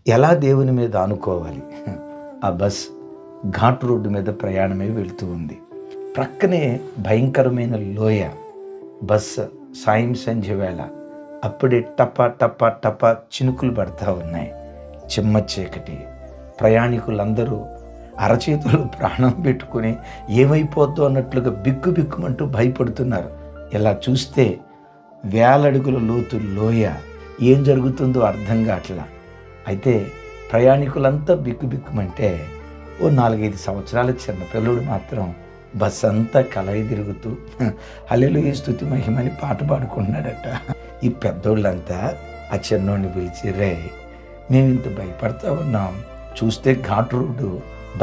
ఎలా దేవుని మీద ఆనుకోవాలి? ఆ బస్ ఘాట్ రోడ్డు మీద ప్రయాణమై వెళుతూ ఉంది. ప్రక్కనే భయంకరమైన లోయ. బస్సు సాయం సంధ్య వేళ. అప్పుడే టపా టపా టపా చినుకులు పడతా ఉన్నాయి. చిమ్మ చీకటి. ప్రయాణికులందరూ అరచేతులు ప్రాణం పెట్టుకుని ఏమైపోద్దో అన్నట్లుగా బిక్కుమంటూ భయపడుతున్నారు. ఇలా చూస్తే వేలడుగుల లోతు లోయ. ఏం జరుగుతుందో అర్థం కావట్లా. అయితే ప్రయాణికులంతా బిక్కుమంటే ఓ 4-5 సంవత్సరాల చిన్నపిల్లడు మాత్రం బస్ అంతా కలయి తిరుగుతూ హల్లెలూయా స్తుతి మహిమని పాట పాడుకుంటున్నాడట. ఈ పెద్దోళ్ళంతా ఆ చిన్నోడిని పిలిచి, రే మేము ఇంత భయపడతా ఉన్నాం, చూస్తే ఘాట్ రోడ్డు,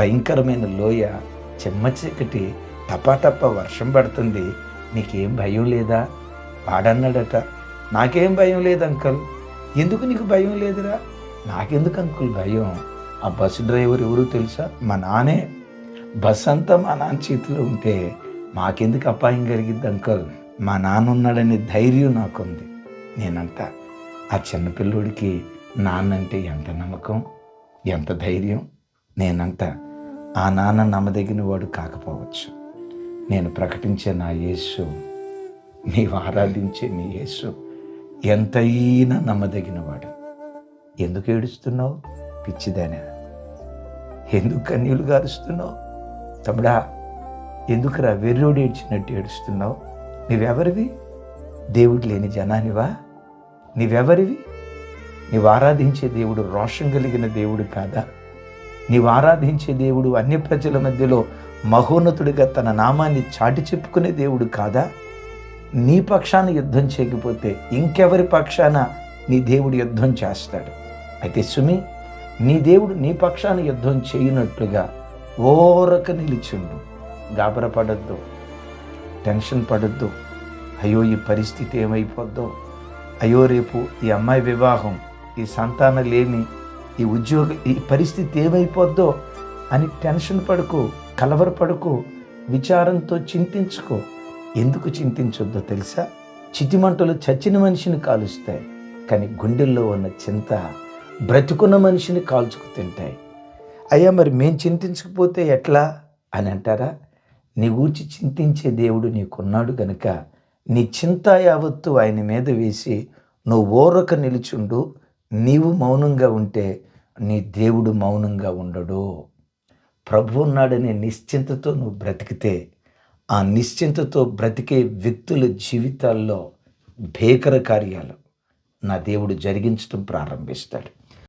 భయంకరమైన లోయ, చెమ్మ చీకటి, టపాటప్ప వర్షం పడుతుంది, నీకేం భయం లేదా? వాడన్నాడట, నాకేం భయం లేదు అంకల్. ఎందుకు నీకు భయం లేదురా? నాకెందుకు అంకుల్ భయం? ఆ బస్సు డ్రైవర్ ఎవరు తెలుసా? మా నానే. బస్ అంతా మా నాన్న చేతిలో ఉంటే మాకెందుకు అపాయం కలిగిద్ది అంకల్? మా నాన్న ఉన్నాడనే ధైర్యం నాకుంది. నేనంట ఆ చిన్నపిల్లోడికి నాన్నంటే ఎంత నమ్మకం, ఎంత ధైర్యం. నేనంట ఆ నాన్న నమ్మదగిన వాడు కాకపోవచ్చు. నేను ప్రకటించే నా యేసు, నీవు ఆరాధించే నీ యేసు ఎంతైనా నమ్మదగినవాడు. ఎందుకు ఏడుస్తున్నావు పిచ్చిదానా? ఎందుకు కన్నీళ్ళు గారుస్తున్నావు తమ్ముడా? ఎందుకురా వెర్రోడు ఏడ్చినట్టు ఏడుస్తున్నావు? నీవెవరివి? దేవుడు లేని జనానివా? నీవెవరివి? నీవు ఆరాధించే దేవుడు రోషం కలిగిన దేవుడు కాదా? నీవు ఆరాధించే దేవుడు అన్య ప్రజల మధ్యలో మహోన్నతుడిగా తన నామాన్ని చాటి చెప్పుకునే దేవుడు కాదా? నీ పక్షాన యుద్ధం చేయకపోతే ఇంకెవరి పక్షాన నీ దేవుడు యుద్ధం చేస్తాడు? అయితే సుమి, నీ దేవుడు నీ పక్షాన యుద్ధం చేయనట్లుగా ఓరక నిలిచిండు. గాబర పడద్దు, టెన్షన్ పడద్దు. అయ్యో ఈ పరిస్థితి ఏమైపోద్దో, అయ్యో రేపు ఈ అమ్మాయి వివాహం, ఈ సంతానలేమి, ఈ ఈ పరిస్థితి ఏమైపోద్దో అని టెన్షన్ పడుకో, కలవరపడుకో, విచారంతో చింతించుకో. ఎందుకు చింతించొద్దో తెలుసా? చితిమంటలు చచ్చిన మనిషిని కాలుస్తాయి, కానీ గుండెల్లో ఉన్న చింత బ్రతుకున్న మనిషిని కాల్చుకు తింటాయి. అయ్యా మరి మేం చింతించకపోతే ఎట్లా అని అంటారా? నీ గూర్చి చింతించే దేవుడు నీకున్నాడు గనుక నీ చింత యావత్తు ఆయన మీద వేసి నువ్వు ఓరక నిలుచుండు. నీవు మౌనంగా ఉంటే నీ దేవుడు మౌనంగా ఉండడు. ప్రభు ఉన్నాడనే నిశ్చింతతో నువ్వు బ్రతికితే, ఆ నిశ్చింతతో బ్రతికే వ్యక్తుల జీవితాల్లో భీకర కార్యాలు నా దేవుడు జరిగించడం ప్రారంభిస్తాడు.